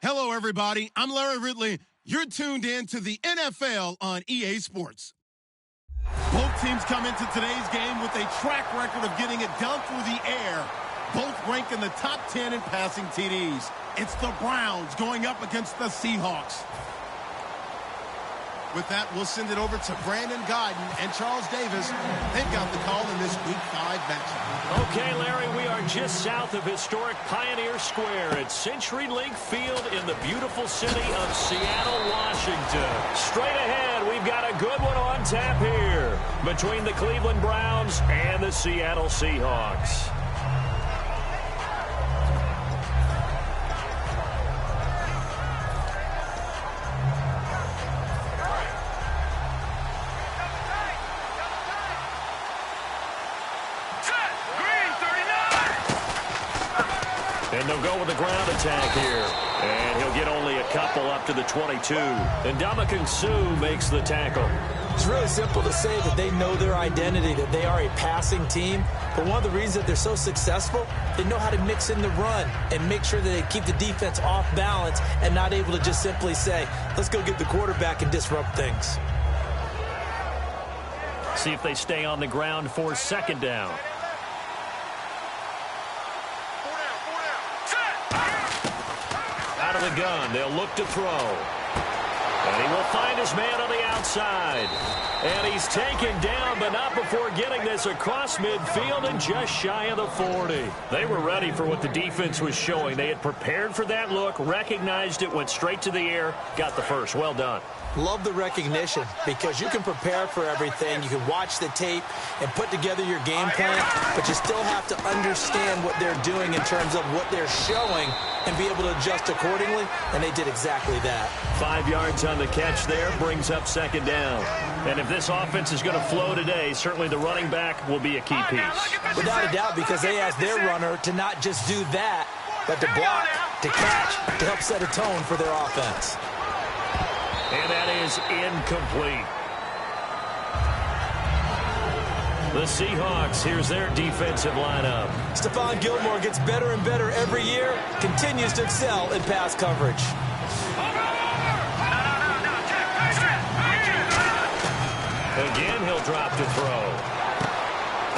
Hello, everybody. I'm Larry Ridley. You're tuned in to the NFL on EA Sports. Both teams come into today's game with a track record of getting it done through the air. Both rank in the top 10 in passing TDs. It's the Browns going up against the Seahawks. With that, we'll send it over to Brandon Godden and Charles Davis. They've got the call in this Week 5 matchup. Okay, Larry, we are just south of historic Pioneer Square at CenturyLink Field in the beautiful city of Seattle, Washington. Straight ahead, we've got a good one on tap here between the Cleveland Browns and the Seattle Seahawks. And they'll go with the ground attack here. And he'll get only a couple up to the 22. And Ndamukong Suh makes the tackle. It's really simple to say that they know their identity, that they are a passing team. But one of the reasons that they're so successful, they know how to mix in the run and make sure that they keep the defense off balance and not able to just simply say, let's go get the quarterback and disrupt things. See if they stay on the ground for second down. Out of the gun, they'll look to throw. And he will find his man on the outside. And he's taken down, but not before getting this across midfield and just shy of the 40. They were ready for what the defense was showing. They had prepared for that look, recognized it, went straight to the air, got the first. Well done. Love the recognition because you can prepare for everything. You can watch the tape and put together your game plan, but you still have to understand what they're doing in terms of what they're showing and be able to adjust accordingly, and they did exactly that. 5 yards on the catch there, brings up second down. And if this offense is going to flow today, certainly the running back will be a key piece. Without a doubt, because they asked their runner to not just do that, but to block, to catch, to help set a tone for their offense. And that is incomplete. The Seahawks, here's their defensive lineup. Stephon Gilmore gets better and better every year, continues to excel in pass coverage. Again, he'll drop to throw.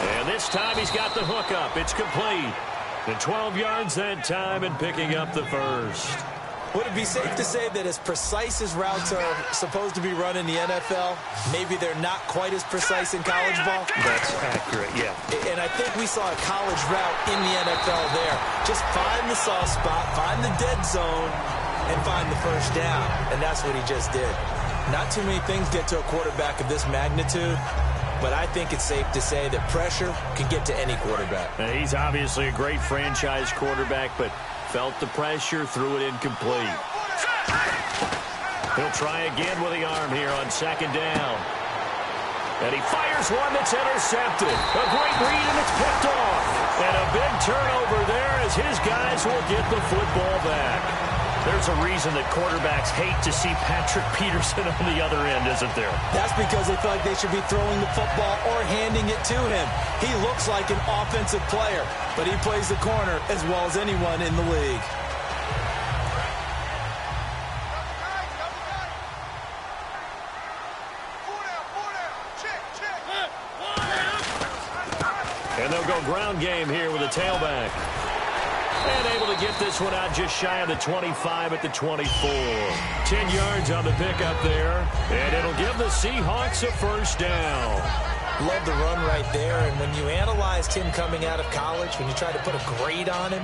And this time he's got the hook up. It's complete. The 12 yards that time and picking up the first. Would it be safe to say that as precise as routes are supposed to be run in the NFL, maybe they're not quite as precise in college ball? That's accurate, yeah. And I think we saw a college route in the NFL there. Just find the soft spot, find the dead zone, and find the first down. And that's what he just did. Not too many things get to a quarterback of this magnitude, but I think it's safe to say that pressure can get to any quarterback. He's obviously a great franchise quarterback, but felt the pressure, threw it incomplete. He'll try again with the arm here on second down. And he fires one that's intercepted. A great read, and it's picked off. And a big turnover there as his guys will get the football back. There's a reason that quarterbacks hate to see Patrick Peterson on the other end, isn't there? That's because they feel like they should be throwing the football or handing it to him. He looks like an offensive player, but he plays the corner as well as anyone in the league. And they'll go ground game here with a tailback. And able to get this one out just shy of the 25 at the 24. 10 yards on the pickup there. And it'll give the Seahawks a first down. Love the run right there. And when you analyzed him coming out of college, when you tried to put a grade on him,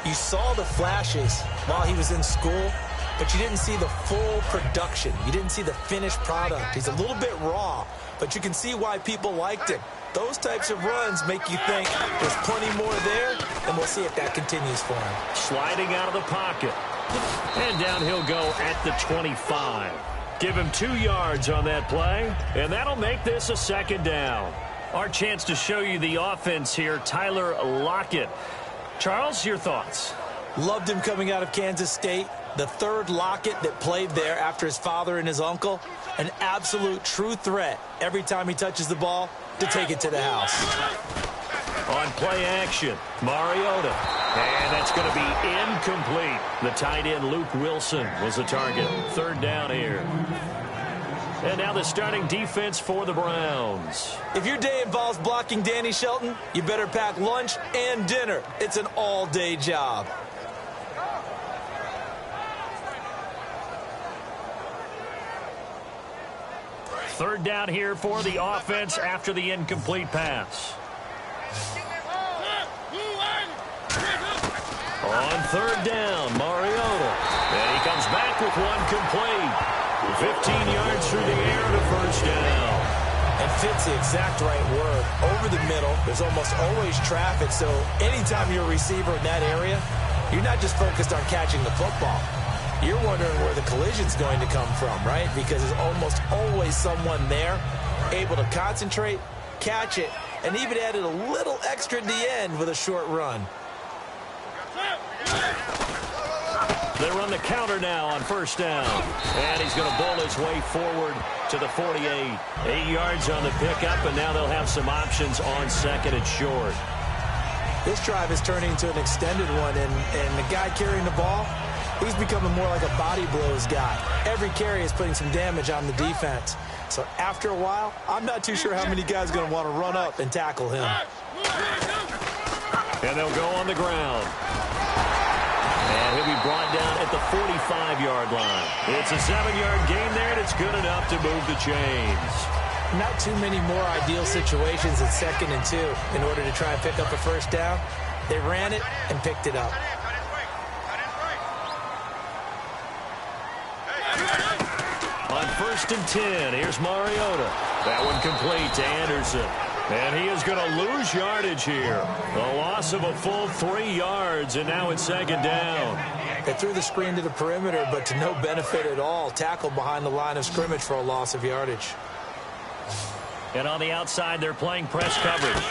you saw the flashes while he was in school, but you didn't see the full production. You didn't see the finished product. He's a little bit raw, but you can see why people liked him. Those types of runs make you think there's plenty more there, and we'll see if that continues for him. Sliding out of the pocket. And down he'll go at the 25. Give him 2 yards on that play, and that'll make this a second down. Our chance to show you the offense here, Tyler Lockett. Charles, your thoughts? Loved him coming out of Kansas State. The third Lockett that played there after his father and his uncle. An absolute true threat every time he touches the ball to take it to the house. On play action, Mariota. And that's going to be incomplete. The tight end, Luke Wilson, was the target. Third down here. And now the starting defense for the Browns. If your day involves blocking Danny Shelton, you better pack lunch and dinner. It's an all-day job. Third down here for the offense after the incomplete pass. On third down, Mariota. And he comes back with one complete. 15 yards through the air and a first down. And fits the exact right word. Over the middle, there's almost always traffic, so anytime you're a receiver in that area, you're not just focused on catching the football. You're wondering where the collision's going to come from, right? Because there's almost always someone there able to concentrate, catch it, and even added a little extra at the end with a short run. They run the counter now on first down. And he's going to bowl his way forward to the 48. 8 yards on the pickup, and now they'll have some options on second and short. This drive is turning into an extended one, and the guy carrying the ball, he's becoming more like a body blows guy. Every carry is putting some damage on the defense. So after a while, I'm not too sure how many guys are going to want to run up and tackle him. And they'll go on the ground. And he'll be brought down at the 45-yard line. It's a 7-yard gain there, and it's good enough to move the chains. Not too many more ideal situations at 2nd and 2 in order to try and pick up a first down. They ran it and picked it up. On 1st and 10, here's Mariota. That one complete to Anderson. And he is going to lose yardage here. A loss of a full 3 yards, and now it's 2nd down. They threw the screen to the perimeter, but to no benefit at all. Tackled behind the line of scrimmage for a loss of yardage. And on the outside, they're playing press coverage.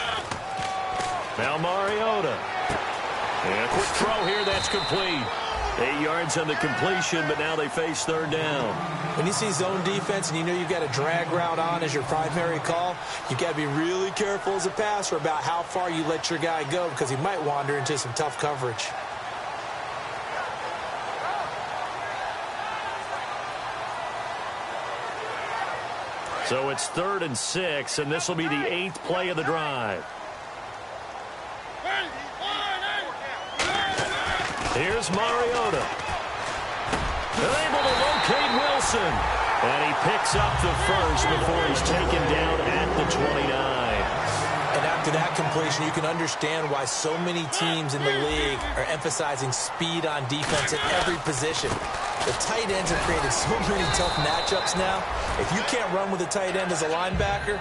Now Mariota. And a quick throw here, that's complete. 8 yards on the completion, but now they face 3rd down. When you see zone defense and you know you've got a drag route on as your primary call, you've got to be really careful as a passer about how far you let your guy go because he might wander into some tough coverage. So it's 3rd and 6, and this will be the 8th play of the drive. Here's Mariota. They're able to locate Wilson. And he picks up the first before he's taken down at the 29. And after that completion, you can understand why so many teams in the league are emphasizing speed on defense at every position. The tight ends have created so many tough matchups now. If you can't run with a tight end as a linebacker,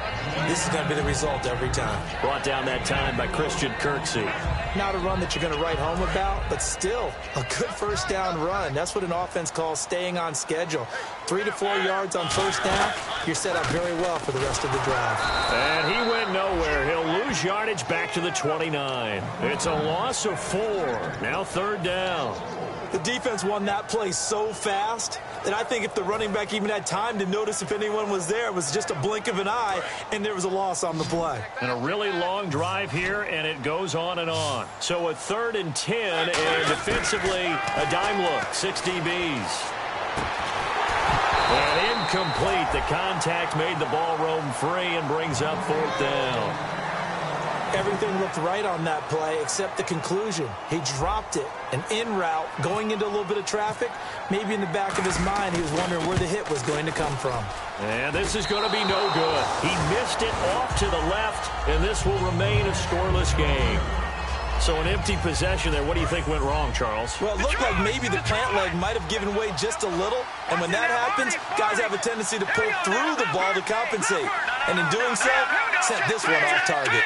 this is going to be the result every time. Brought down that time by Christian Kirksey. Not a run that you're going to write home about, but still a good first down run. That's what an offense calls staying on schedule. 3 to 4 yards on first down, you're set up very well for the rest of the drive. And he went nowhere. He'll lose yardage back to the 29. It's a loss of 4. Now 3rd down. The defense won that play so fast that I think if the running back even had time to notice if anyone was there, it was just a blink of an eye, and there was a loss on the play. And a really long drive here, and it goes on and on. So a 3rd and 10, and defensively, a dime look, 6 DBs. And incomplete. The contact made the ball roam free and brings up 4th down. Everything looked right on that play except the conclusion. He dropped it, an in route, going into a little bit of traffic. Maybe in the back of his mind, he was wondering where the hit was going to come from. And this is going to be no good. He missed it off to the left, and this will remain a scoreless game. So an empty possession there. What do you think went wrong, Charles? Well, it looked like maybe the plant leg might have given way just a little. And when that happens, guys have a tendency to pull through the ball to compensate. And in doing so, sent this one off target.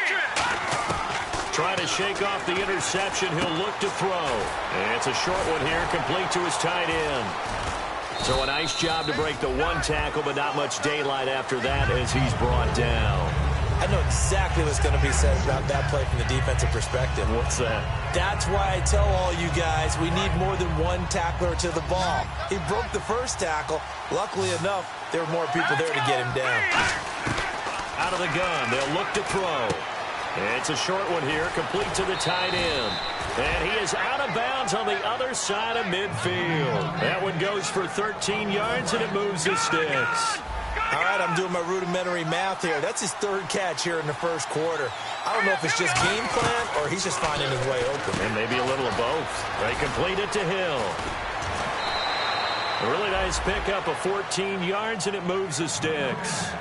Trying to shake off the interception. He'll look to throw. And it's a short one here, complete to his tight end. So a nice job to break the one tackle, but not much daylight after that as he's brought down. I know exactly what's going to be said about that play from the defensive perspective. What's that? That's why I tell all you guys we need more than one tackler to the ball. He broke the first tackle. Luckily enough, there were more people there to get him down. Out of the gun. They'll look to throw. It's a short one here, complete to the tight end. And he is out of bounds on the other side of midfield. That one goes for 13 yards, and it moves the sticks. All right, I'm doing my rudimentary math here. That's his third catch here in the first quarter. I don't know if it's just game plan or he's just finding his way open. And maybe a little of both. They complete it to Hill. A really nice pickup of 14 yards, and it moves the sticks.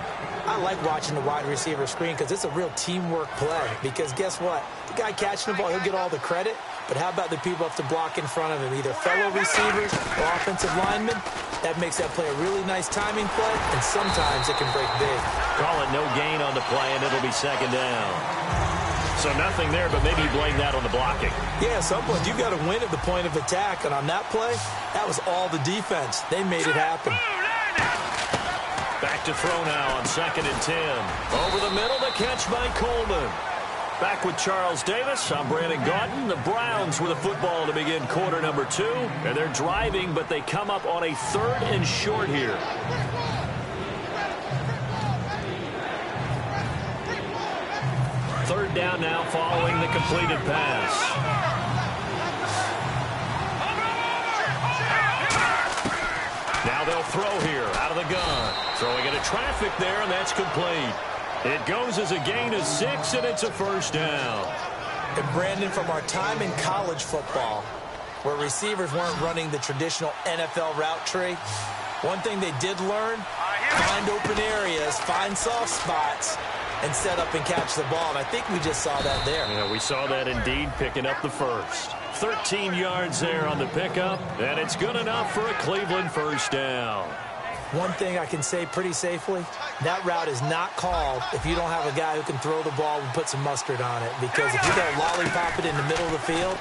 I like watching the wide receiver screen because it's a real teamwork play. Because guess what? The guy catching the ball, he'll get all the credit. But how about the people have to block in front of him, either fellow receivers or offensive linemen? That makes that play a really nice timing play, and sometimes it can break big. Call it no gain on the play, and it'll be second down. So nothing there, but maybe blame that on the blocking. Yeah, at some point, you've got to win at the point of attack. And on that play, that was all the defense. They made it happen. Back to throw now on 2nd and 10. Over the middle, the catch by Coleman. Back with Charles Davis, I'm Brandon Gaudin. The Browns with the football to begin quarter number 2. And they're driving, but they come up on a 3rd and short here. Third down now following the completed pass. Now they'll throw here out of the gun. Throwing into traffic there, and that's complete. It goes as a gain of 6, and it's a first down. And Brandon, from our time in college football, where receivers weren't running the traditional NFL route tree, one thing they did learn, find open areas, find soft spots, and set up and catch the ball. And I think we just saw that there. Yeah, we saw that indeed, picking up the first. 13 yards there on the pickup, and it's good enough for a Cleveland first down. One thing I can say pretty safely, that route is not called if you don't have a guy who can throw the ball and put some mustard on it. Because if you don't lollipop it in the middle of the field,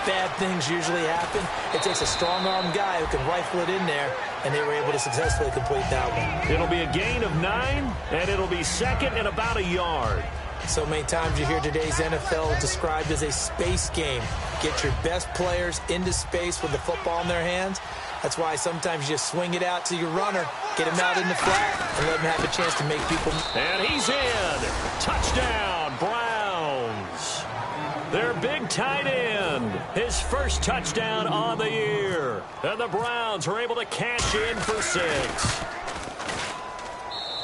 bad things usually happen. It takes a strong-arm guy who can rifle it in there, and they were able to successfully complete that one. It'll be a gain of 9, and it'll be second and about a yard. So many times you hear today's NFL described as a space game. Get your best players into space with the football in their hands. That's why sometimes you just swing it out to your runner, get him out in the flat, and let him have a chance to make people. And he's in. Touchdown, Browns. Their big tight end. His first touchdown on the year. And the Browns are able to cash in for 6.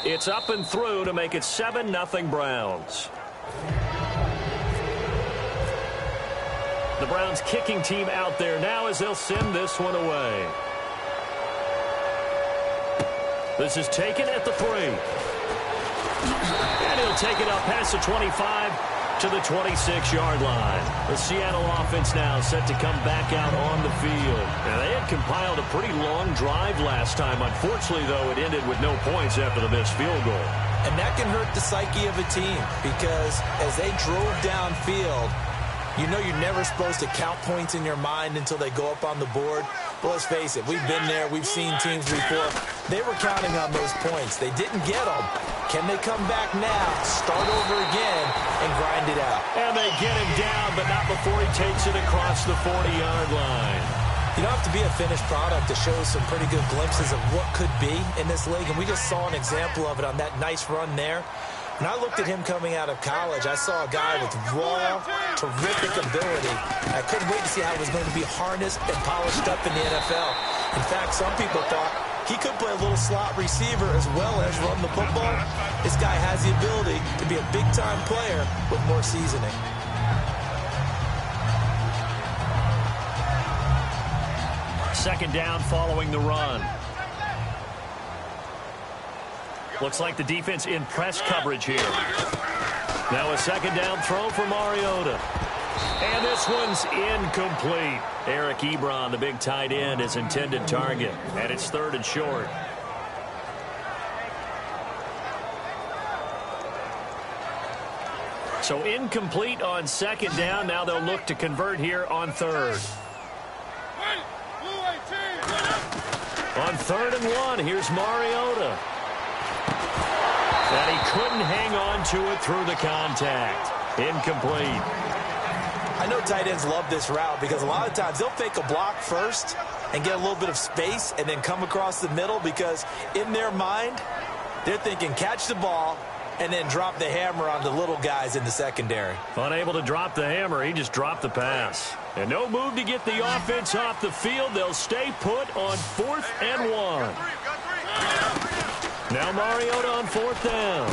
It's up and through to make it 7-0 Browns. The Browns kicking team out there now as they'll send this one away. This is taken at the 3. And he'll take it up past the 25 to the 26-yard line. The Seattle offense now set to come back out on the field. Now, they had compiled a pretty long drive last time. Unfortunately, though, it ended with no points after the missed field goal. And that can hurt the psyche of a team because as they drove downfield, you know you're never supposed to count points in your mind until they go up on the board. But let's face it, we've been there. We've seen teams before. They were counting on those points. They didn't get them. Can they come back now, start over again, and grind it out? And they get him down, but not before he takes it across the 40-yard line. You don't have to be a finished product to show some pretty good glimpses of what could be in this league, and we just saw an example of it on that nice run there. When I looked at him coming out of college, I saw a guy with raw, terrific ability. I couldn't wait to see how he was going to be harnessed and polished up in the NFL. In fact, some people thought he could play a little slot receiver as well as run the football. This guy has the ability to be a big-time player with more seasoning. Second down following the run. Looks like the defense in press coverage here. Now a second down throw for Mariota. And this one's incomplete. Eric Ebron, the big tight end, is intended target. And it's 3rd and short. So incomplete on second down. Now they'll look to convert here on 3rd. On 3rd and 1, here's Mariota. And he couldn't hang on to it through the contact. Incomplete. I know tight ends love this route because a lot of times they'll fake a block first and get a little bit of space and then come across the middle because in their mind, they're thinking catch the ball and then drop the hammer on the little guys in the secondary. Unable to drop the hammer, he just dropped the pass. And no move to get the offense off the field. They'll stay put on 4th and 1. Now Mariota on 4th down.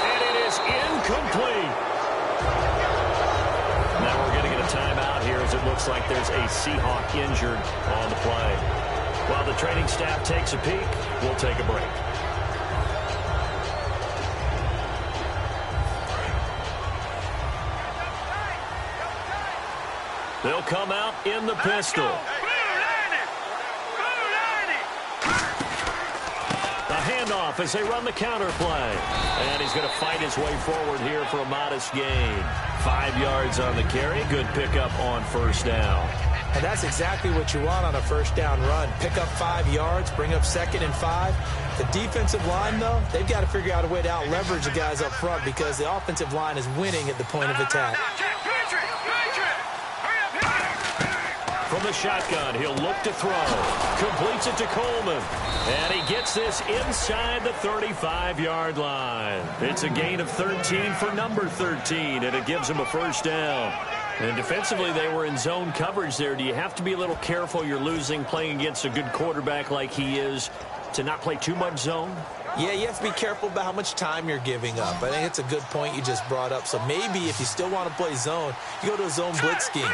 And it is incomplete. Now we're going to get a timeout here as it looks like there's a Seahawk injured on the play. While the training staff takes a peek, we'll take a break. They'll come out in the pistol. A handoff as they run the counter play. And he's going to fight his way forward here for a modest gain. 5 yards on the carry. Good pickup on 1st down. And that's exactly what you want on a 1st down run. Pick up 5 yards, bring up 2nd and 5. The defensive line, though, they've got to figure out a way to out-leverage the guys up front because the offensive line is winning at the point of attack. From the shotgun, he'll look to throw. Completes it to Coleman. And he gets this inside the 35-yard line. It's a gain of 13 for number 13, and it gives him a 1st down. And defensively, they were in zone coverage there. Do you have to be a little careful? You're losing playing against a good quarterback like he is to not play too much zone? Yeah, you have to be careful about how much time you're giving up. I think it's a good point you just brought up. So maybe if you still want to play zone, you go to a zone blitz scheme.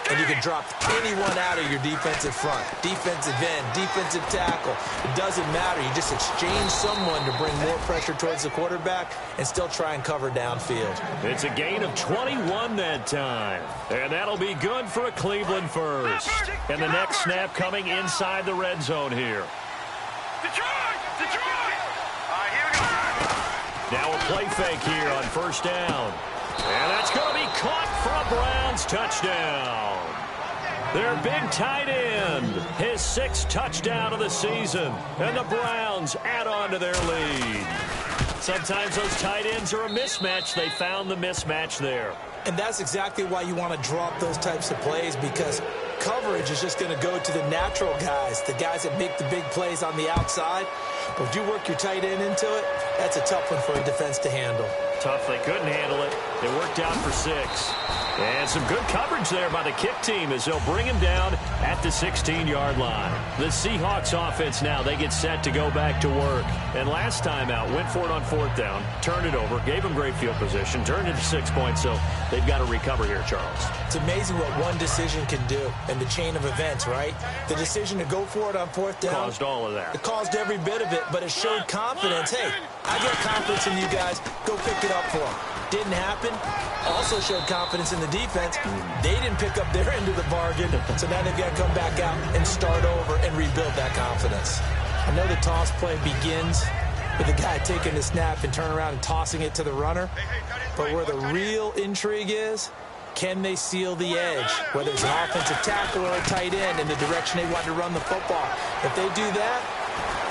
And you can drop anyone out of your defensive front. Defensive end, defensive tackle. It doesn't matter. You just exchange someone to bring more pressure towards the quarterback and still try and cover downfield. It's a gain of 21 that time. And that'll be good for a Cleveland first. And the next snap coming inside the red zone here. Now a play fake here on 1st down. And that's going to be caught for a Browns touchdown. Their big tight end, his 6th touchdown of the season. And the Browns add on to their lead. Sometimes those tight ends are a mismatch. They found the mismatch there. And that's exactly why you want to drop those types of plays, because coverage is just going to go to the natural guys, the guys that make the big plays on the outside. But if you work your tight end into it, that's a tough one for a defense to handle. Tough. They couldn't handle it. It worked out for 6. And some good coverage there by the kick team as they'll bring him down at the 16-yard line. The Seahawks offense now, they get set to go back to work. And last time out, went for it on 4th down, turned it over, gave them great field position, turned it to 6 points, so they've got to recover here, Charles. It's amazing what one decision can do in the chain of events, right? The decision to go for it on 4th down. Caused all of that. It caused every bit of it, but it showed confidence. Hey, I got confidence in you guys. Go pick it up for them. Didn't happen. Also showed confidence in the defense. They didn't pick up their end of the bargain, so now they've got to come back out and start over and rebuild that confidence. I know the toss play begins with the guy taking the snap and turn around and tossing it to the runner, but where the real intrigue is, can they seal the edge, whether it's an offensive tackle or a tight end in the direction they want to run the football? If they do that,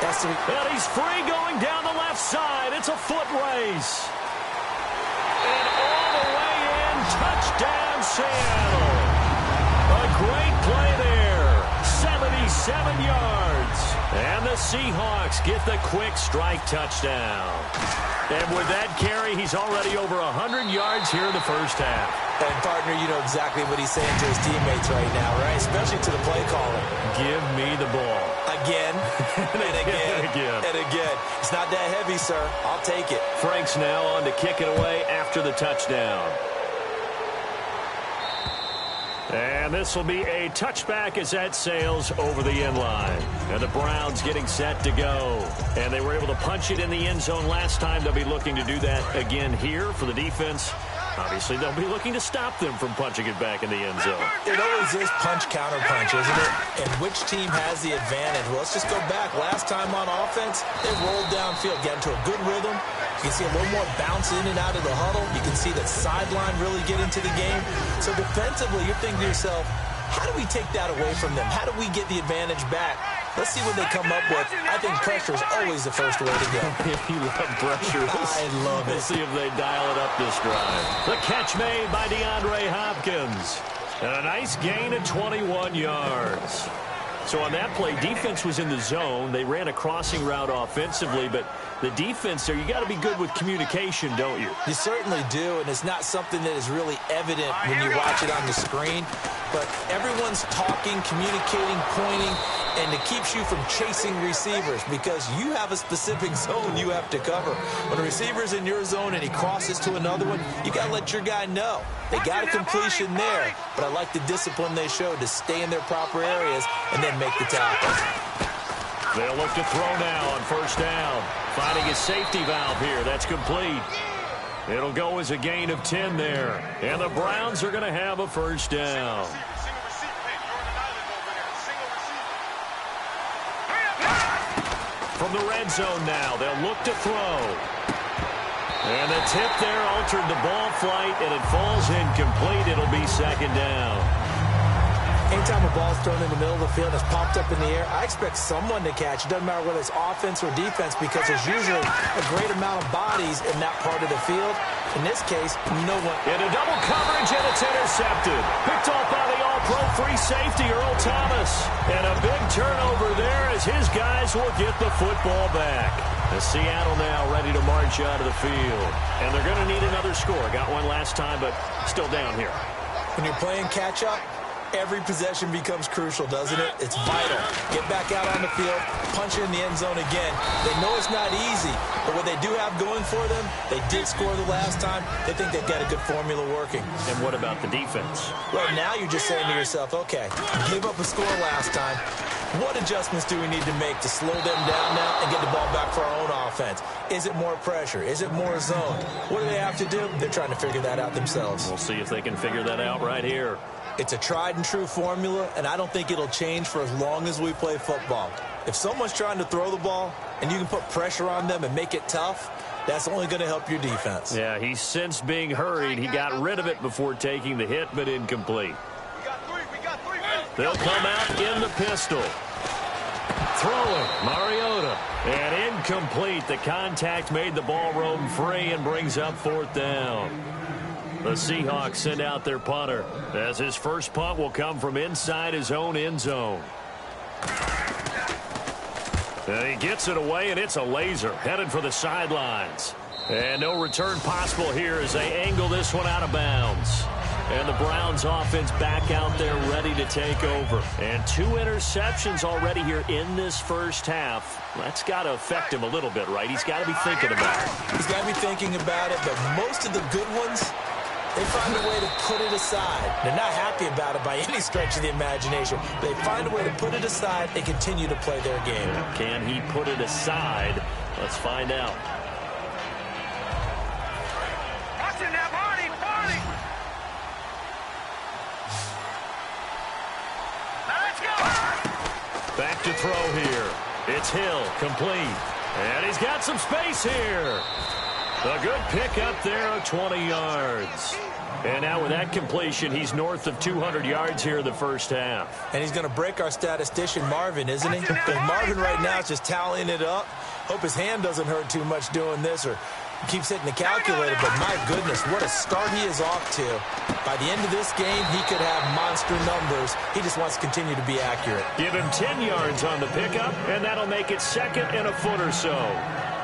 that's the... And he's free going down the left side. It's a foot race. And all the way in, touchdown Seattle. A great play there, 77 yards. And the Seahawks get the quick strike touchdown. And with that carry, he's already over 100 yards here in the 1st half. And, partner, you know exactly what he's saying to his teammates right now, right? Especially to the play caller. Give me the ball. Again, and again, and again. It's not that heavy, sir. I'll take it. Frank's now on to kick it away after the touchdown. And this will be a touchback as that sails over the end line. And the Browns getting set to go. And they were able to punch it in the end zone last time. They'll be looking to do that again here for the defense. Obviously, they'll be looking to stop them from punching it back in the end zone. It always is punch-counter-punch, isn't it? And which team has the advantage? Well, let's just go back. Last time on offense, they rolled downfield, got into a good rhythm. You can see a little more bounce in and out of the huddle. You can see the sideline really get into the game. So defensively, you're thinking to yourself, how do we take that away from them? How do we get the advantage back? Let's see what they come up with. I think pressure is always the first way to go. You love pressure. I love it. We'll see if they dial it up this drive. The catch made by DeAndre Hopkins. And a nice gain of 21 yards. So on that play, defense was in the zone. They ran a crossing route offensively, but the defense there, you got to be good with communication, don't you? You certainly do, and it's not something that is really evident when you watch it on the screen. But everyone's talking, communicating, pointing, and it keeps you from chasing receivers because you have a specific zone you have to cover. When a receiver's in your zone and he crosses to another one, you got to let your guy know. They got a completion there, but I like the discipline they showed to stay in their proper areas and then make the tackle. They'll look to throw now on first down. Finding a safety valve here. That's complete. It'll go as a gain of 10 there. And the Browns are going to have a first down. From the red zone now, they'll look to throw. And the tip there altered the ball flight, and it falls incomplete. It'll be second down. Anytime a ball's thrown in the middle of the field, it's popped up in the air, I expect someone to catch. It doesn't matter whether it's offense or defense because there's usually a great amount of bodies in that part of the field. In this case, no one. Into double coverage, and it's intercepted. Picked off by the all-pro free safety, Earl Thomas. And a big turnover there as his guys will get the football back. The Seattle now ready to march out of the field. And they're going to need another score. Got one last time, but still down here. When you're playing catch-up, every possession becomes crucial, doesn't it? It's vital. Get back out on the field, punch it in the end zone again. They know it's not easy, but what they do have going for them, they did score the last time. They think they've got a good formula working. And what about the defense? Well, now you're just saying to yourself, okay, gave up a score last time. What adjustments do we need to make to slow them down now and get the ball back for our own offense? Is it more pressure? Is it more zone? What do they have to do? They're trying to figure that out themselves. We'll see if they can figure that out right here. It's a tried-and-true formula, and I don't think it'll change for as long as we play football. If someone's trying to throw the ball and you can put pressure on them and make it tough, that's only going to help your defense. Yeah, he's since being hurried. He got rid of it before taking the hit, but incomplete. They'll come out in the pistol. Throwing, Mariota. And incomplete. The contact made the ball roam free and brings up fourth down. The Seahawks send out their punter as his first punt will come from inside his own end zone. And he gets it away, and it's a laser headed for the sidelines. And no return possible here as they angle this one out of bounds. And the Browns offense back out there ready to take over. And 2 interceptions already here in this first half. That's got to affect him a little bit, right? He's got to be thinking about it. He's got to be thinking about it, but most of the good ones, they find a way to put it aside. They're not happy about it by any stretch of the imagination. They find a way to put it aside and continue to play their game. Can he put it aside? Let's find out. Back to throw here. It's Hill, complete. And he's got some space here. A good pick up there of 20 yards. And now with that completion, he's north of 200 yards here in the first half. And he's going to break our statistician, Marvin, isn't he? Because Marvin right now is just tallying it up. Hope his hand doesn't hurt too much doing this or keeps hitting the calculator. But my goodness, what a start he is off to. By the end of this game, he could have monster numbers. He just wants to continue to be accurate. Give him 10 yards on the pickup, and that'll make it second and a foot or so.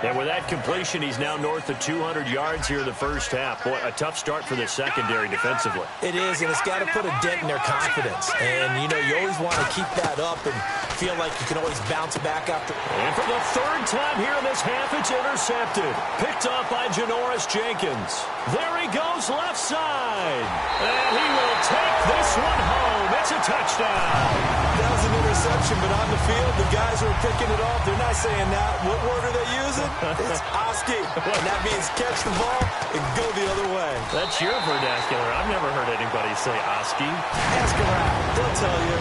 And with that completion, he's now north of 200 yards here in the first half. Boy, a tough start for the secondary defensively. It is, and it's got to put a dent in their confidence. And, you know, you always want to keep that up and feel like you can always bounce back after. And for the third time here in this half, it's intercepted. Picked up by Janoris Jenkins. There he goes left side. And he will take this one home. It's a touchdown. That was an interception, but on the field, the guys who are picking it off, they're not saying that. What word are they using? It's Oski. And that means catch the ball and go the other way. That's your vernacular. I've never heard anybody say Oski. Ask around. They'll tell you.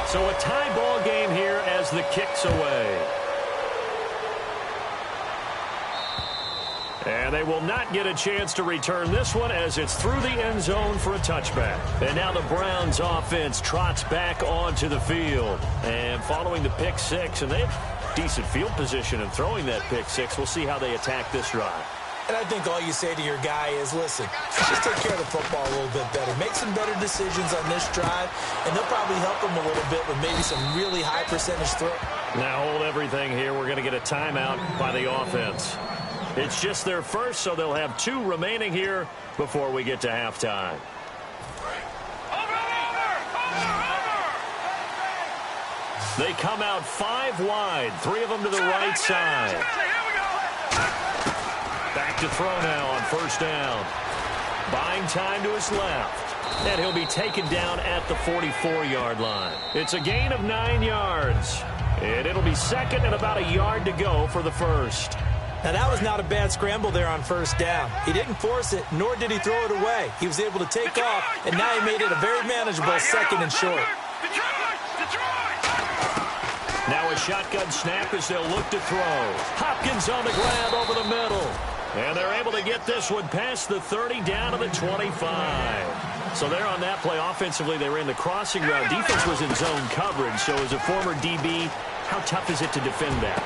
So a tie ball game here as the kick's away. And they will not get a chance to return this one as it's through the end zone for a touchback. And now the Browns offense trots back onto the field. And following the pick six, and they have decent field position in throwing that pick six. We'll see how they attack this drive. And I think all you say to your guy is, listen, just take care of the football a little bit better. Make some better decisions on this drive, and they'll probably help him a little bit with maybe some really high percentage throw. Now hold everything here. We're going to get a timeout by the offense. It's just their first, so they'll have 2 remaining here before we get to halftime. They come out 5 wide, 3 of them to the right side. Back to throw now on first down. Buying time to his left. And he'll be taken down at the 44-yard line. It's a gain of 9 yards. And it'll be second and about a yard to go for the first. Now, that was not a bad scramble there on first down. He didn't force it, nor did he throw it away. He was able to take off, and now he made it a very manageable second and short. Now a shotgun snap as they'll look to throw. Hopkins on the grab over the middle. And they're able to get this one past the 30 down to the 25. So they're on that play. Offensively, they ran the crossing route. Defense was in zone coverage. So as a former DB, how tough is it to defend that?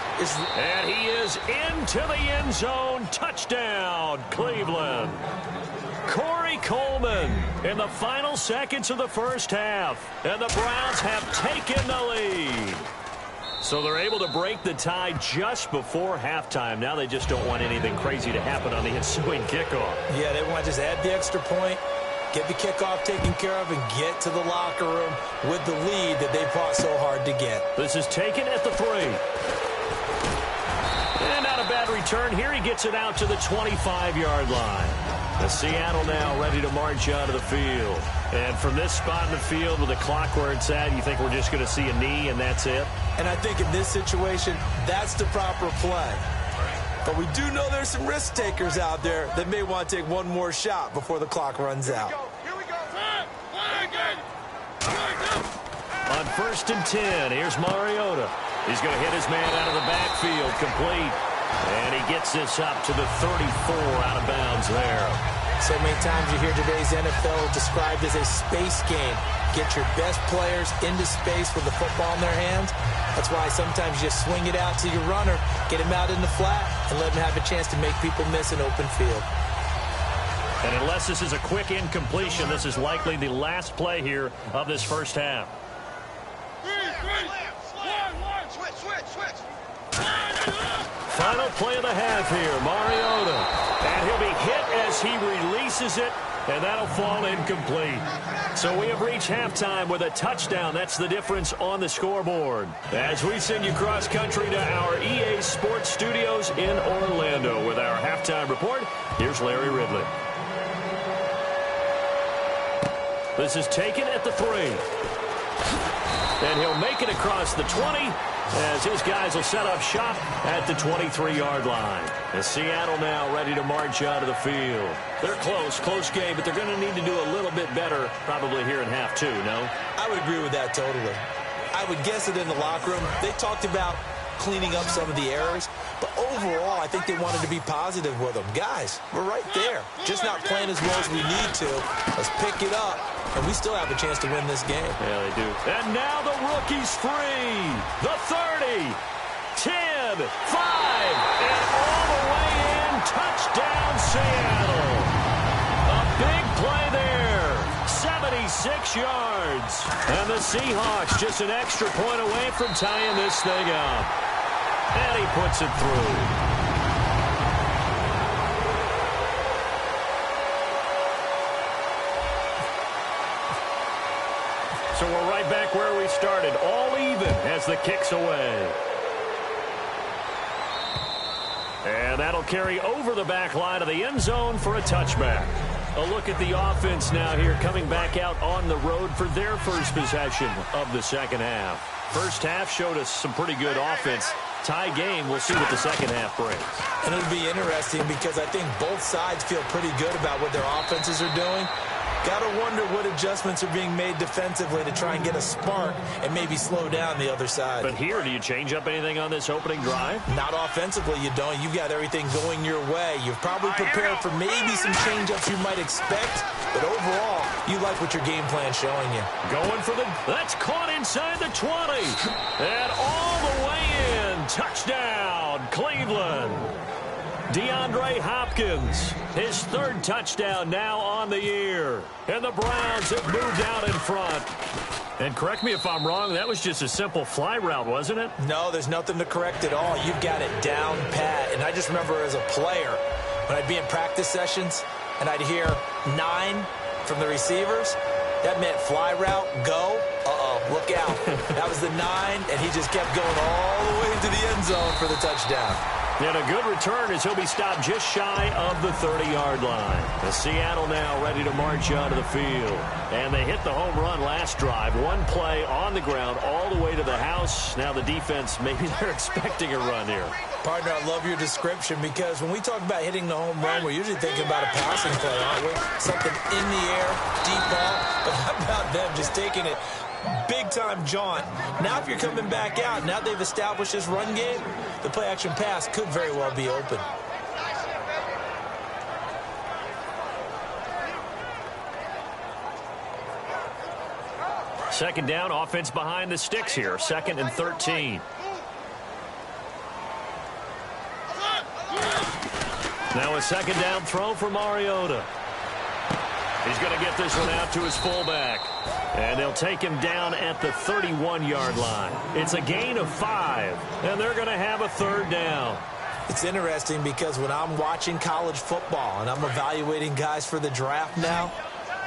And he is into the end zone. Touchdown, Cleveland. Corey Coleman in the final seconds of the first half. And the Browns have taken the lead. So they're able to break the tie just before halftime. Now they just don't want anything crazy to happen on the ensuing kickoff. Yeah, they want to just add the extra point, get the kickoff taken care of, and get to the locker room with the lead that they fought so hard to get. This is taken at the 3. And not a bad return here. He gets it out to the 25-yard line. The Seattle now ready to march out of the field. And from this spot in the field with the clock where it's at, you think we're just going to see a knee and that's it? And I think in this situation, that's the proper play. But we do know there's some risk takers out there that may want to take one more shot before the clock runs out. Here we go. On 1st and 10, here's Mariota. He's going to hit his man out of the backfield, complete. And he gets this up to the 34 out of bounds there. So many times you hear today's NFL described as a space game. Get your best players into space with the football in their hands. That's why sometimes you just swing it out to your runner, get him out in the flat, and let him have a chance to make people miss an open field. And unless this is a quick incompletion, this is likely the last play here of this first half. Final play of the half here, Mariota. And he'll be hit as he releases it, and that'll fall incomplete. So we have reached halftime with a touchdown. That's the difference on the scoreboard. As we send you cross-country to our EA Sports Studios in Orlando with our halftime report, here's Larry Ridley. This is taken at the 3. And he'll make it across the 20 as his guys will set up shop at the 23-yard line. And Seattle now ready to march out of the field. They're close game, but they're going to need to do a little bit better probably here in half 2, no? I would agree with that totally. I would guess it in the locker room. They talked about cleaning up some of the errors, but overall, I think they wanted to be positive with them. Guys, we're right there. Just not playing as well as we need to. Let's pick it up, and we still have a chance to win this game. Yeah, they do. And now the rookie's free. The 30, 10, 5, and all the way in. Touchdown, Seattle. A big play there. 76 yards. And the Seahawks just an extra point away from tying this thing up. And he puts it through. So we're right back where we started. All even as the kick's away. And that'll carry over the back line of the end zone for a touchback. A look at the offense now here coming back out on the road for their first possession of the second half. First half showed us some pretty good offense. Tie game, we'll see what the second half brings. And it'll be interesting because I think both sides feel pretty good about what their offenses are doing. Got to wonder what adjustments are being made defensively to try and get a spark and maybe slow down the other side. But here, do you change up anything on this opening drive? Not offensively, you don't. You've got everything going your way. You've probably prepared for maybe some change-ups you might expect, but overall, you like what your game plan's showing you. Going for that's caught inside the 20. And all the way in. Touchdown, Cleveland. DeAndre Hopkins, his third touchdown now on the year. And the Browns have moved out in front. And correct me if I'm wrong, that was just a simple fly route, wasn't it? No, there's nothing to correct at all. You've got it down pat. And I just remember as a player, when I'd be in practice sessions and I'd hear 9 from the receivers, that meant fly route, go. Look out. That was the 9, and he just kept going all the way into the end zone for the touchdown. And a good return as he'll be stopped just shy of the 30-yard line. The Seattle now ready to march onto the field. And they hit the home run last drive. One play on the ground all the way to the house. Now the defense, maybe they're expecting a run here. Partner, I love your description because when we talk about hitting the home run, we're usually thinking about a passing play, aren't we? Something in the air, deep ball. But how about them just taking it big-time jaunt? Now if you're coming back out, now they've established this run game, the play-action pass could very well be open. Second down, offense behind the sticks here. 2nd and 13. Now a second down throw for Mariota. He's going to get this one out to his fullback. And they'll take him down at the 31-yard line. It's a gain of 5, and they're going to have a third down. It's interesting because when I'm watching college football and I'm evaluating guys for the draft now,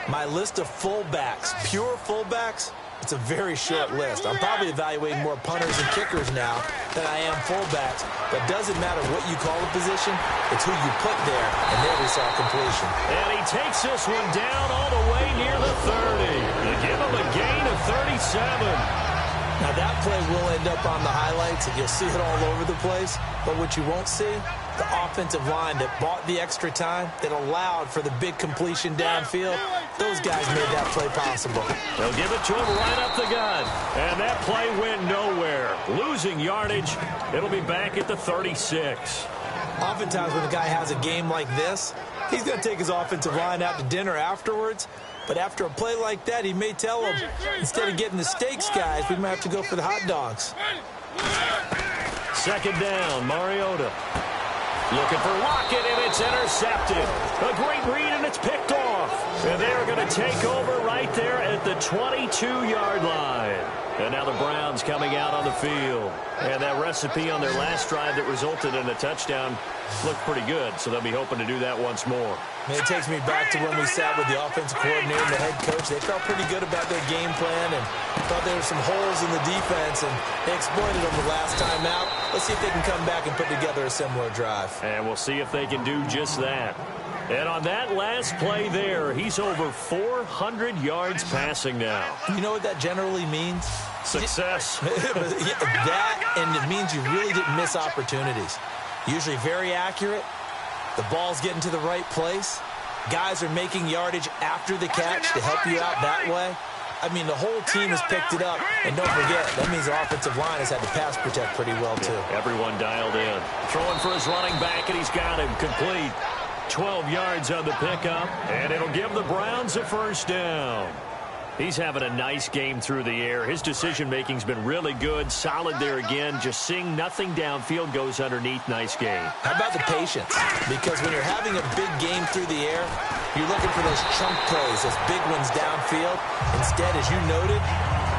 my list of fullbacks, pure fullbacks, it's a very short list. I'm probably evaluating more punters and kickers now than I am fullbacks. But it doesn't matter what you call a position, it's who you put there, and there we saw completion. And he takes this one down all the way near the 30. You give him a gain of 37. Now that play will end up on the highlights, and you'll see it all over the place. But what you won't see, the offensive line that bought the extra time, that allowed for the big completion downfield, those guys made that play possible. They'll give it to him right up the gut. And that play went nowhere. Losing yardage. It'll be back at the 36. Oftentimes when a guy has a game like this, he's going to take his offensive line out to dinner afterwards. But after a play like that, he may tell them, instead of getting the steaks, guys, we might have to go for the hot dogs. Second down, Mariota. Looking for Lockett, and it's intercepted. A great read, and it's picked off. And they're going to take over right there at the 22-yard line. And now the Browns coming out on the field. And that recipe on their last drive that resulted in a touchdown looked pretty good, so they'll be hoping to do that once more. Man, it takes me back to when we sat with the offensive coordinator and the head coach. They felt pretty good about their game plan and thought there were some holes in the defense, and they exploited them the last time out. Let's see if they can come back and put together a similar drive. And we'll see if they can do just that. And on that last play there, he's over 400 yards passing now. You know what that generally means? Success. That, and it means you really didn't miss opportunities. Usually very accurate. The ball's getting to the right place. Guys are making yardage after the catch to help you out that way. I mean, the whole team has picked it up. And don't forget, that means the offensive line has had to pass protect pretty well, too. Everyone dialed in. Throwing for his running back, and he's got him complete. 12 yards on the pickup, and it'll give the Browns a first down. He's having a nice game through the air. His decision-making's been really good. Solid there again. Just seeing nothing downfield goes underneath. Nice game. How about the patience? Because when you're having a big game through the air, you're looking for those chunk plays, those big ones downfield. Instead, as you noted,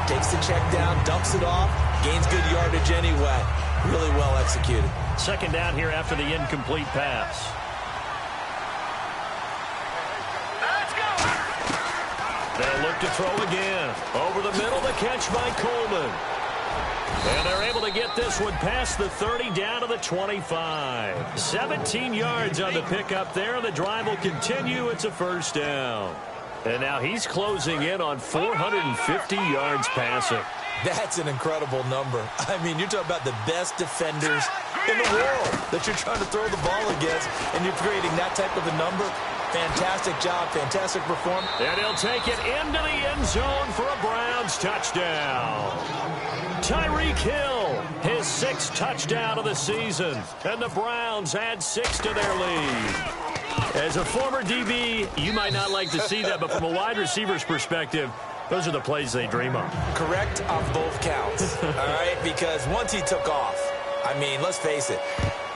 takes the check down, dumps it off, gains good yardage anyway. Really well executed. Second down here after the incomplete pass. They'll look to throw again. Over the middle, the catch by Coleman. And they're able to get this one past the 30 down to the 25. 17 yards on the pickup there. The drive will continue. It's a first down. And now he's closing in on 450 yards passing. That's an incredible number. I mean, you're talking about the best defenders in the world that you're trying to throw the ball against, and you're creating that type of a number. Fantastic job, fantastic performance. And he'll take it into the end zone for a Browns touchdown. Tyreek Hill, his 6th touchdown of the season. And the Browns add 6 to their lead. As a former DB, you might not like to see that, but from a wide receiver's perspective, those are the plays they dream of. Correct on both counts, all right? Because once he took off, I mean, let's face it,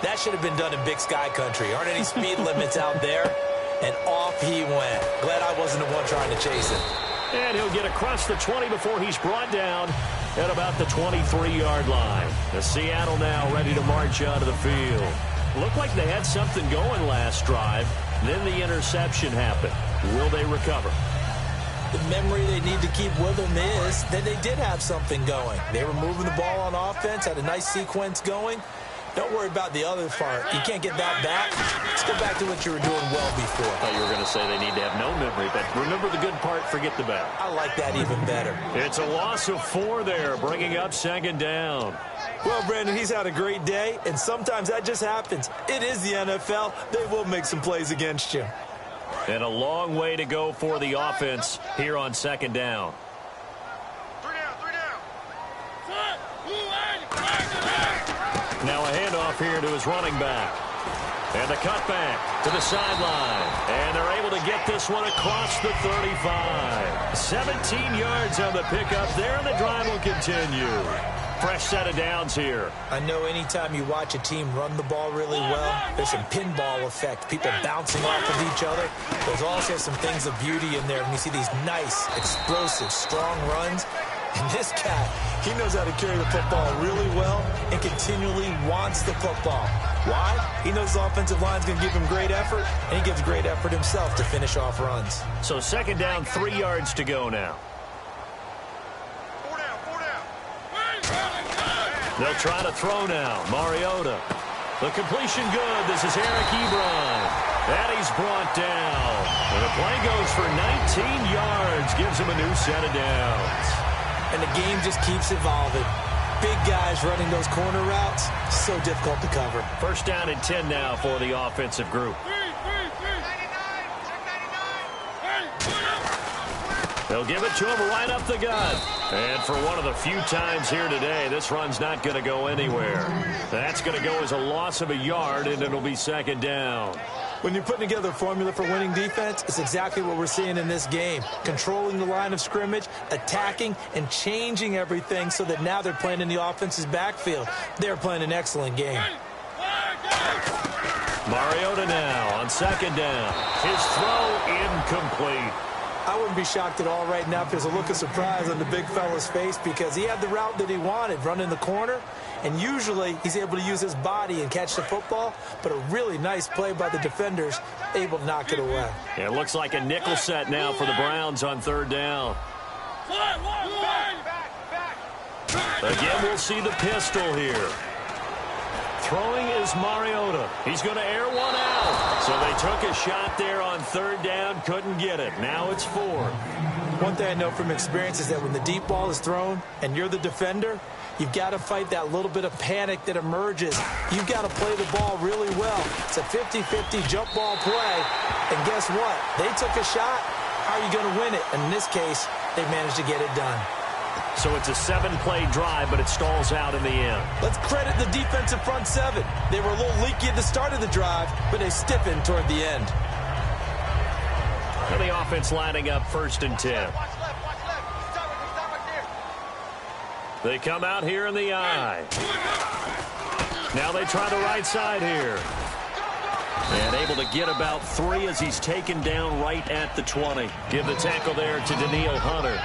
That should have been done in Big Sky country. Aren't any speed limits out there? And off he went. Glad I wasn't the one trying to chase him. And he'll get across the 20 before he's brought down at about the 23-yard line. The Seattle now ready to march out of the field. Looked like they had something going last drive. Then the interception happened. Will they recover? The memory they need to keep with them is that they did have something going. They were moving the ball on offense, had a nice sequence going. Don't worry about the other part. You can't get that back. Let's go back to what you were doing well before. I thought you were going to say they need to have no memory, but remember the good part, forget the bad. I like that even better. It's a loss of 4 there, bringing up second down. Well, Brandon, he's had a great day, and sometimes that just happens. It is the NFL. They will make some plays against you. And a long way to go for the offense here on second down. Now a handoff here to his running back. And a cutback to the sideline. And they're able to get this one across the 35. 17 yards on the pickup there, and the drive will continue. Fresh set of downs here. I know anytime you watch a team run the ball really well, there's some pinball effect, people bouncing off of each other. There's also some things of beauty in there when you see these nice, explosive, strong runs. And this guy, he knows how to carry the football really well and continually wants the football. Why? He knows the offensive line's going to give him great effort, and he gives great effort himself to finish off runs. So second down, 3 yards to go now. They'll try to throw now. Mariota. The completion good. This is Eric Ebron. And he's brought down. And the play goes for 19 yards. Gives him a new set of downs. And the game just keeps evolving. Big guys running those corner routes, so difficult to cover. First down and 10 now for the offensive group. They'll give it to him right up the gut. And for one of the few times here today, this run's not going to go anywhere. That's going to go as a loss of a yard, and it'll be second down. When you're putting together a formula for winning defense, it's exactly what we're seeing in this game. Controlling the line of scrimmage, attacking, and changing everything so that now they're playing in the offense's backfield. They're playing an excellent game. Mariota now on second down. His throw incomplete. I wouldn't be shocked at all right now if there's a look of surprise on the big fella's face because he had the route that he wanted, running the corner, and usually he's able to use his body and catch the football, but a really nice play by the defenders, able to knock it away. Yeah, it looks like a nickel set now for the Browns on third down. Again, we'll see the pistol here. Throwing is Mariota. He's going to air one out. So they took a shot there on third down, couldn't get it. Now it's 4. One thing I know from experience is that when the deep ball is thrown and you're the defender, you've got to fight that little bit of panic that emerges. You've got to play the ball really well. It's a 50-50 jump ball play. And guess what? They took a shot. How are you going to win it? And in this case, they managed to get it done. So it's a 7-play drive, but it stalls out in the end. Let's credit the defensive front 7. They were a little leaky at the start of the drive, but they stiffened toward the end. And the offense lining up first and 10. They come out here in the eye. Now they try the right side here. And able to get about 3 as he's taken down right at the 20. Give the tackle there to Daniil Hunter.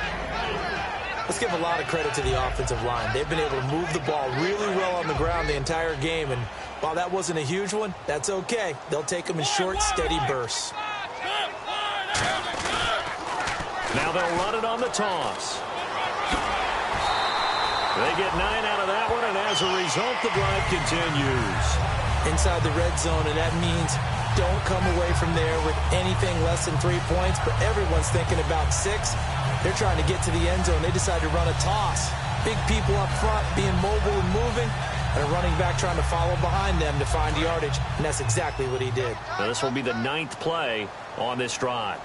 Let's give a lot of credit to the offensive line. They've been able to move the ball really well on the ground the entire game. And while that wasn't a huge one, that's okay. They'll take them in short, steady bursts. Now they'll run it on the toss. They get 9 out of that one, and as a result, the drive continues. Inside the red zone, and that means don't come away from there with anything less than 3 points, but everyone's thinking about 6. They're trying to get to the end zone. They decide to run a toss. Big people up front being mobile and moving, and a running back trying to follow behind them to find yardage, and that's exactly what he did. Now this will be the 9th play on this drive.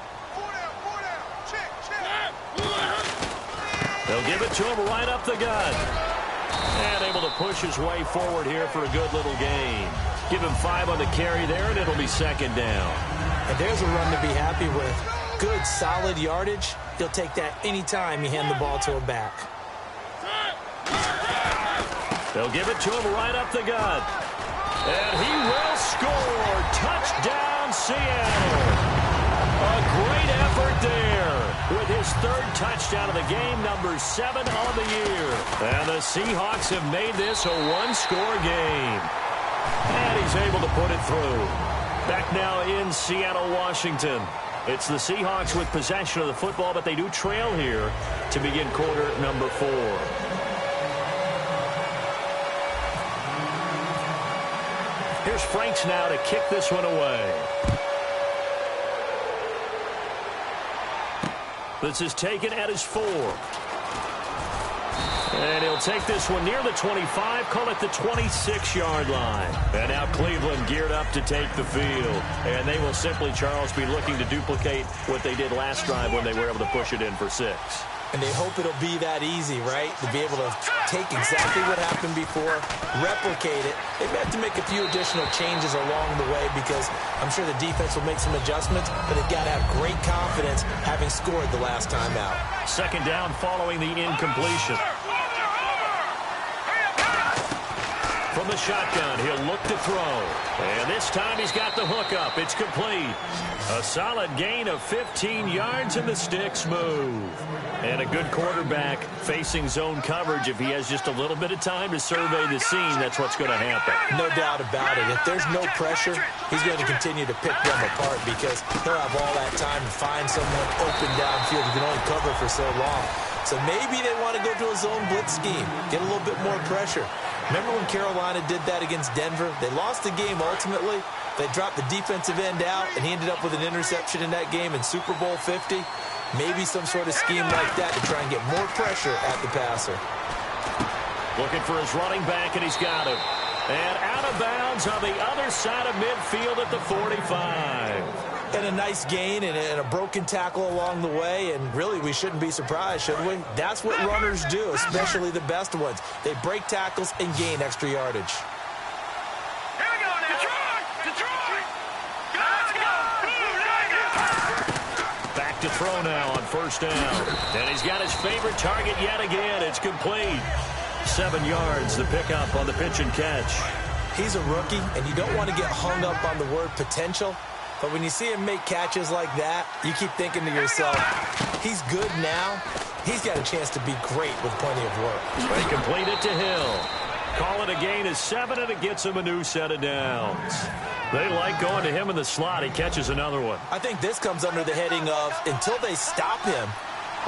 They'll give it to him right up the gut. And able to push his way forward here for a good little gain. Give him 5 on the carry there, and it'll be second down. And there's a run to be happy with. Good, solid yardage. He'll take that anytime you hand the ball to a back. They'll give it to him right up the gut. And he will score. Touchdown, Seattle. A great effort there with his third touchdown of the game, number 7 on the year. And the Seahawks have made this a one-score game. And he's able to put it through. Back now in Seattle, Washington. It's the Seahawks with possession of the football, but they do trail here to begin quarter number 4. Here's Franks now to kick this one away. This is taken at his 4. And he'll take this one near the 25, call it the 26-yard line. And now Cleveland geared up to take the field. And they will simply, Charles, be looking to duplicate what they did last drive when they were able to push it in for 6. And they hope it'll be that easy, right? To be able to take exactly what happened before, replicate it. They may have to make a few additional changes along the way because I'm sure the defense will make some adjustments, but they've got to have great confidence having scored the last time out. Second down following the incompletion. From the shotgun, he'll look to throw. And this time he's got the hook up. It's complete. A solid gain of 15 yards and the sticks move. And a good quarterback facing zone coverage. If he has just a little bit of time to survey the scene, that's what's going to happen. No doubt about it. If there's no pressure, he's going to continue to pick them apart because he'll have all that time to find someone open downfield who can only cover for so long. So maybe they want to go to a zone blitz scheme, get a little bit more pressure. Remember when Carolina did that against Denver? They lost the game ultimately. They dropped the defensive end out, and he ended up with an interception in that game in Super Bowl 50. Maybe some sort of scheme like that to try and get more pressure at the passer. Looking for his running back, and he's got him. And out of bounds on the other side of midfield at the 45. And a nice gain and a broken tackle along the way, and really we shouldn't be surprised, should we? That's what runners do, especially the best ones. They break tackles and gain extra yardage. Here we go now. Detroit! Let's go! Back to throw now on first down. And he's got his favorite target yet again. It's complete. 7 yards, the pickup on the pitch and catch. He's a rookie, and you don't want to get hung up on the word potential. But when you see him make catches like that, you keep thinking to yourself, he's good now. He's got a chance to be great with plenty of work. They complete it to Hill. Call it a gain of 7, and it gets him a new set of downs. They like going to him in the slot. He catches another one. I think this comes under the heading of, until they stop him,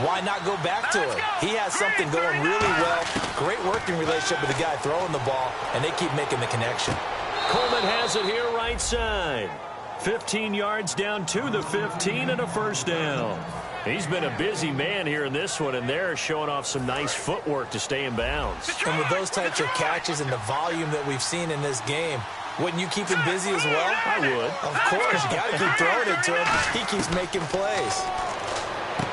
why not go back to it? He has something going really well. Great working relationship with the guy throwing the ball, and they keep making the connection. Coleman has it here right side. 15 yards down to the 15 and a first down. He's been a busy man here in this one, and they're showing off some nice footwork to stay in bounds. And with those types of catches and the volume that we've seen in this game, wouldn't you keep him busy as well? I would. Of course. You got to keep throwing it to him. He keeps making plays.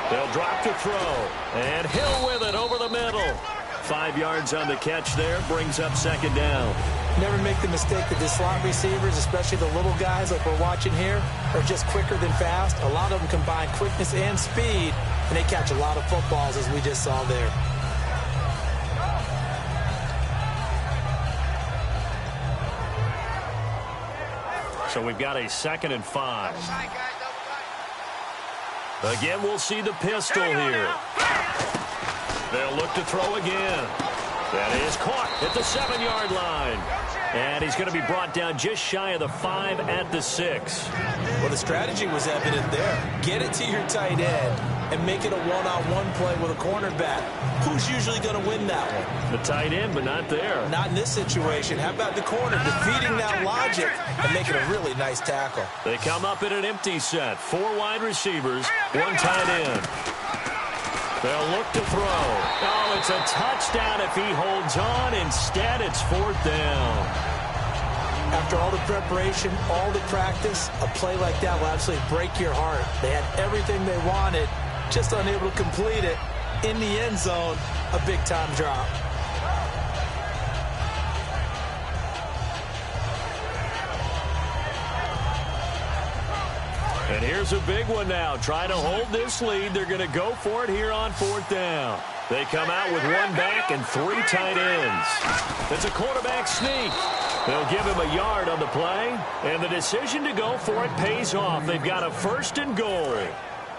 They'll drop to throw. And Hill with it over the middle. 5 yards on the catch there. Brings up second down. Never make the mistake that the slot receivers, especially the little guys like we're watching here, are just quicker than fast. A lot of them combine quickness and speed, and they catch a lot of footballs, as we just saw there. So we've got a 2nd and 5. Again, we'll see the pistol here. They'll look to throw again. That is caught at the 7-yard line. And he's going to be brought down just shy of the 5 at the 6. Well, the strategy was evident there. Get it to your tight end and make it a one-on-one play with a cornerback. Who's usually going to win that one? The tight end, but not there. Not in this situation. How about the corner defeating that logic and making a really nice tackle? They come up in an empty set. 4 wide receivers, 1 tight end. They'll look to throw. Oh, it's a touchdown if he holds on. Instead, it's 4th down. After all the preparation, all the practice, a play like that will absolutely break your heart. They had everything they wanted, just unable to complete it. In the end zone, a big-time drop. And here's a big one now. Trying to hold this lead. They're going to go for it here on 4th down. They come out with one back and three tight ends. It's a quarterback sneak. They'll give him a yard on the play, and the decision to go for it pays off. They've got a 1st and goal.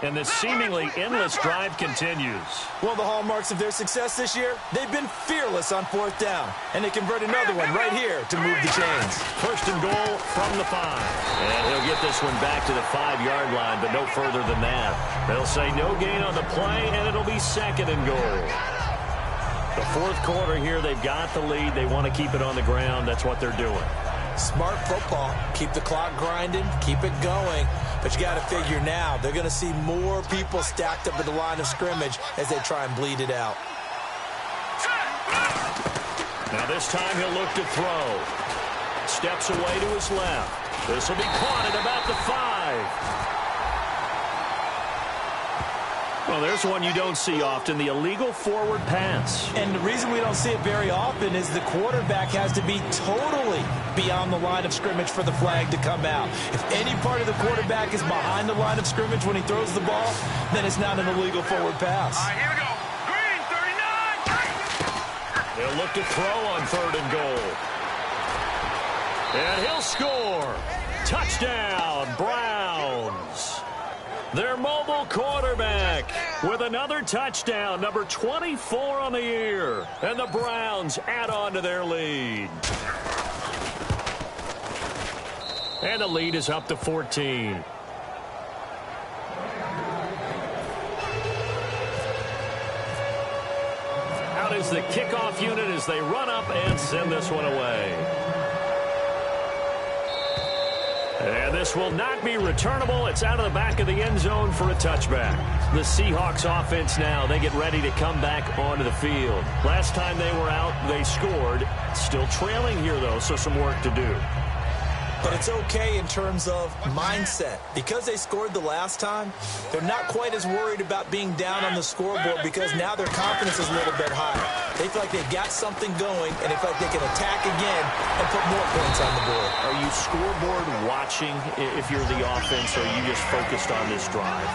And this seemingly endless drive continues. One of the hallmarks of their success this year, they've been fearless on 4th down. And they convert another one right here to move the chains. 1st and goal from the 5. And he'll get this one back to the 5-yard line, but no further than that. They'll say no gain on the play, and it'll be 2nd and goal. The 4th quarter here, they've got the lead. They want to keep it on the ground. That's what they're doing. Smart football. Keep the clock grinding. Keep it going. But you got to figure now, they're going to see more people stacked up at the line of scrimmage as they try and bleed it out. Now this time he'll look to throw. Steps away to his left. This will be caught at about the 5. Well, there's one you don't see often, the illegal forward pass. And the reason we don't see it very often is the quarterback has to be totally beyond the line of scrimmage for the flag to come out. If any part of the quarterback is behind the line of scrimmage when he throws the ball, then it's not an illegal forward pass. All right, here we go. Green, 39. They'll look to throw on 3rd and goal. And he'll score. Touchdown, Browns. Their mobile quarterback with another touchdown, number 24 on the year. And the Browns add on to their lead. And the lead is up to 14. Out is the kickoff unit as they run up and send this one away. And this will not be returnable. It's out of the back of the end zone for a touchback. The Seahawks offense now, they get ready to come back onto the field. Last time they were out, they scored. Still trailing here, though, so some work to do. But it's okay in terms of mindset. Because they scored the last time, they're not quite as worried about being down on the scoreboard because now their confidence is a little bit higher. They feel like they've got something going, and they feel like they can attack again and put more points on the board. Are you scoreboard watching if you're the offense, or are you just focused on this drive?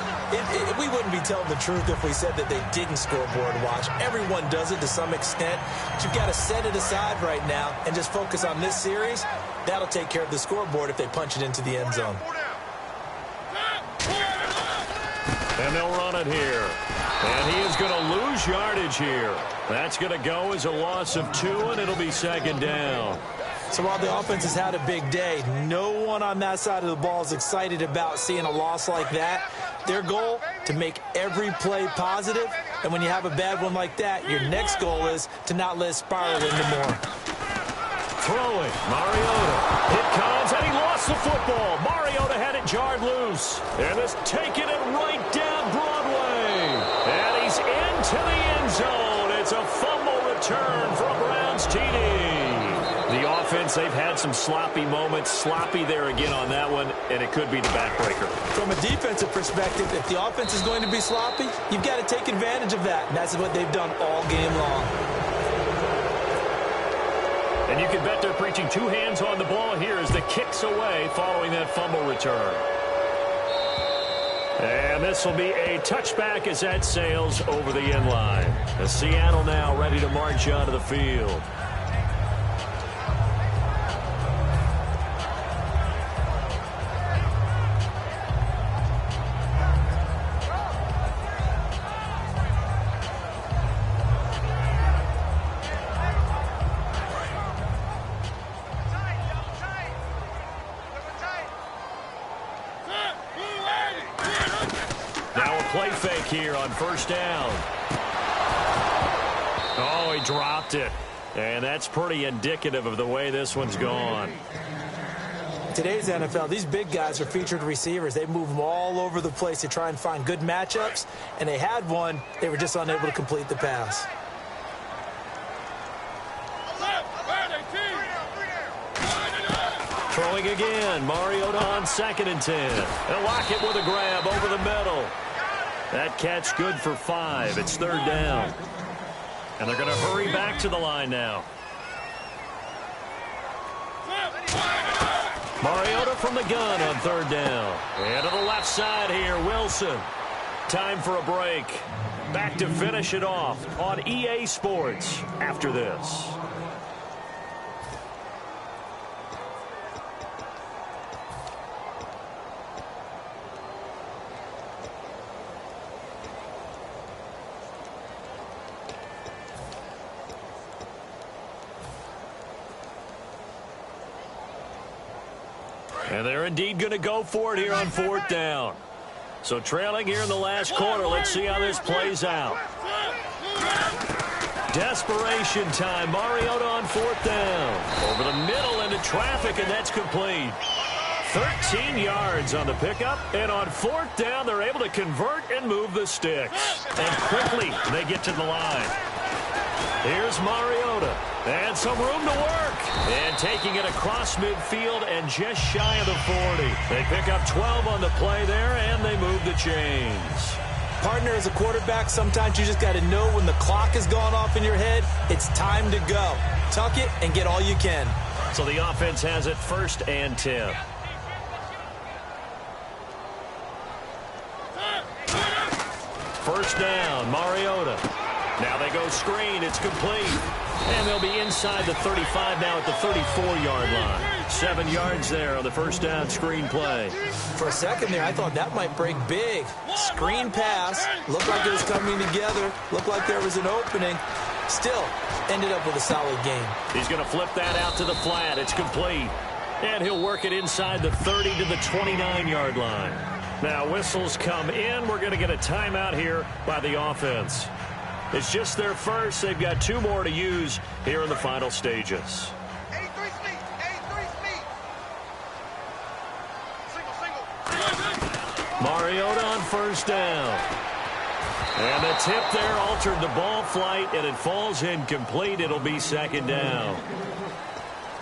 We wouldn't be telling the truth if we said that they didn't scoreboard watch. Everyone does it to some extent. But you've got to set it aside right now and just focus on this series. That'll take care of the scoreboard if they punch it into the end zone. And they'll run it here. And he is going to lose yardage here. That's going to go as a loss of 2, and it'll be 2nd down. So while the offense has had a big day, no one on that side of the ball is excited about seeing a loss like that. Their goal, to make every play positive. And when you have a bad one like that, your next goal is to not let it spiral into more. Throwing, Mariota. It comes, and he lost the football. Mariota had it jarred loose. And is taking it right down Broadway. And he's into the end zone. It's a fumble return for a Browns TD. The offense, they've had some sloppy moments. Sloppy there again on that one, and it could be the backbreaker. From a defensive perspective, if the offense is going to be sloppy, you've got to take advantage of that. And that's what they've done all game long. And you can bet they're preaching 2 hands on the ball here as the kick's away following that fumble return. And this will be a touchback as that sails over the end line. The Seattle now ready to march onto the field. Play fake here on 1st down. Oh, he dropped it. And that's pretty indicative of the way this one's gone. Today's NFL, these big guys are featured receivers. They move them all over the place to try and find good matchups. And they had one. They were just unable to complete the pass. Throwing again. Mariota on 2nd and 10. And Lockett with a grab over the middle. That catch good for 5. It's 3rd down. And they're going to hurry back to the line now. Mariota from the gun on 3rd down. And to the left side here, Wilson. Time for a break. Back to finish it off on EA Sports after this. And they're indeed going to go for it here on 4th down. So trailing here in the last quarter. Let's see how this plays out. Desperation time. Mariota on 4th down. Over the middle into traffic, and that's complete. 13 yards on the pickup. And on 4th down, they're able to convert and move the sticks. And quickly, they get to the line. Here's Mariota. And some room to work. And taking it across midfield and just shy of the 40. They pick up 12 on the play there, and they move the chains. Partner, as a quarterback, sometimes you just got to know when the clock has gone off in your head, it's time to go. Tuck it and get all you can. So the offense has it 1st and 10. First down, Mariota. Now they go screen. It's complete. And they'll be inside the 35 now at the 34-yard line. 7 yards there on the first down screen play. For a second there, I thought that might break big. Screen pass. Looked like it was coming together. Looked like there was an opening. Still, ended up with a solid game. He's going to flip that out to the flat. It's complete. And he'll work it inside the 30 to the 29-yard line. Now whistles come in. We're going to get a timeout here by the offense. It's just their first. They've got 2 more to use here in the final stages. Mariota on first down. And the tip there altered the ball flight, and it falls incomplete. It'll be 2nd down.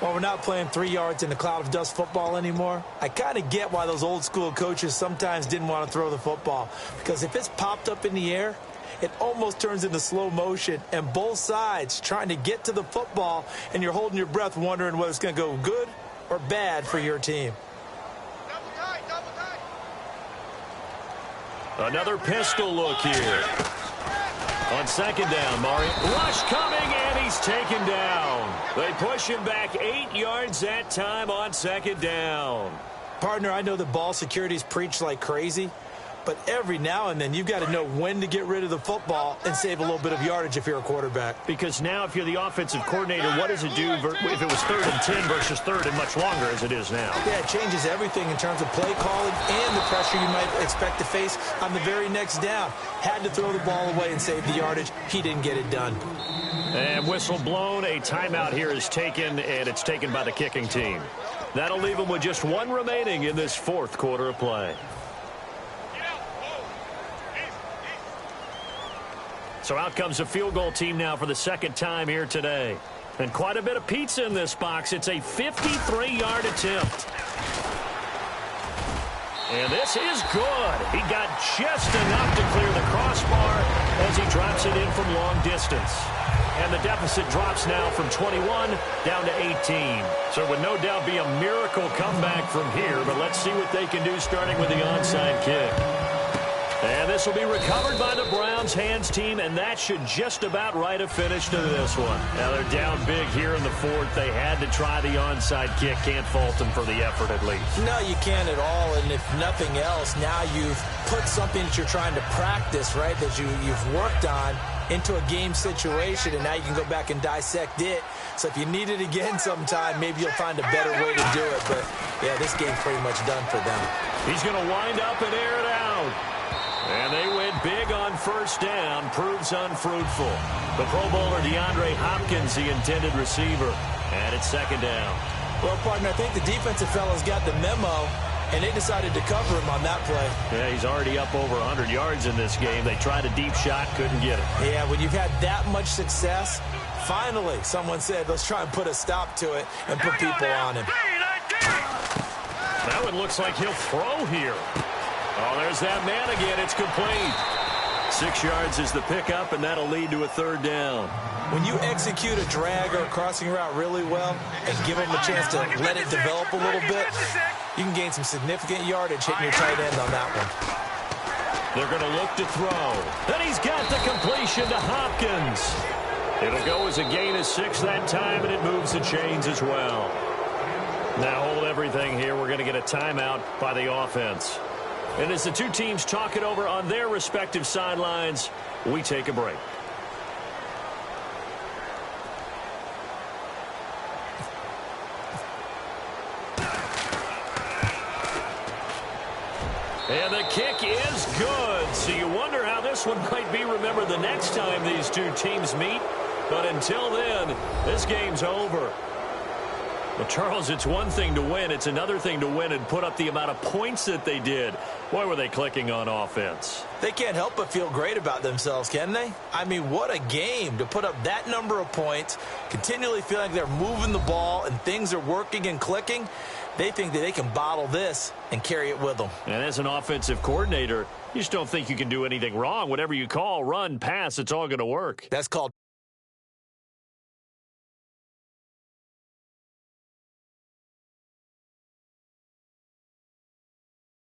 Well, we're not playing 3 yards in a cloud of dust football anymore. I kind of get why those old school coaches sometimes didn't want to throw the football. Because if it's popped up in the air, it almost turns into slow motion, and both sides trying to get to the football, and you're holding your breath wondering whether it's going to go good or bad for your team. Another pistol look here. On 2nd down, rush coming, and he's taken down. They push him back 8 yards that time on 2nd down. Partner, I know the ball security's preached like crazy, but every now and then you've got to know when to get rid of the football and save a little bit of yardage if you're a quarterback. Because now if you're the offensive coordinator, what does it do if it was 3rd and 10 versus 3rd and much longer as it is now? Yeah, it changes everything in terms of play calling and the pressure you might expect to face on the very next down. Had to throw the ball away and save the yardage. He didn't get it done. And whistle blown. A timeout here is taken, and it's taken by the kicking team. That'll leave them with just 1 remaining in this 4th quarter of play. So out comes the field goal team now for the 2nd time here today. And quite a bit of pizza in this box. It's a 53-yard attempt. And this is good. He got just enough to clear the crossbar as he drops it in from long distance. And the deficit drops now from 21 down to 18. So it would no doubt be a miracle comeback from here, but let's see what they can do starting with the onside kick. And this will be recovered by the Browns hands team, and that should just about write a finish to this one. Now they're down big here in the 4th. They had to try the onside kick. Can't fault them for the effort at least. No, you can't at all, and if nothing else, now you've put something that you're trying to practice, right, that you've worked on into a game situation, and now you can go back and dissect it. So if you need it again sometime, maybe you'll find a better way to do it. But, yeah, this game's pretty much done for them. He's going to wind up and air it out. And they went big on 1st down. Proves unfruitful. The Pro Bowler DeAndre Hopkins, the intended receiver. And it's 2nd down. Well, partner, I think the defensive fellas got the memo, and they decided to cover him on that play. Yeah, he's already up over 100 yards in this game. They tried a deep shot, couldn't get it. Yeah, when you've had that much success, finally someone said, let's try and put a stop to it and put people on him. That one looks like he'll throw here. Oh, there's that man again. It's complete. 6 yards is the pickup, and that'll lead to a 3rd down. When you execute a drag or a crossing route really well and give them a chance to let it develop a little bit, you can gain some significant yardage hitting your tight end on that one. They're going to look to throw. And he's got the completion to Hopkins. It'll go as a gain of 6 that time, and it moves the chains as well. Now hold everything here. We're going to get a timeout by the offense. And as the two teams talk it over on their respective sidelines, we take a break. And the kick is good. So you wonder how this one might be remembered the next time these two teams meet. But until then, this game's over. Well, Charles, it's one thing to win. It's another thing to win and put up the amount of points that they did. Boy, were they clicking on offense. They can't help but feel great about themselves, can they? I mean, what a game to put up that number of points, continually feel like they're moving the ball and things are working and clicking. They think that they can bottle this and carry it with them. And as an offensive coordinator, you just don't think you can do anything wrong. Whatever you call, run, pass, it's all going to work. That's called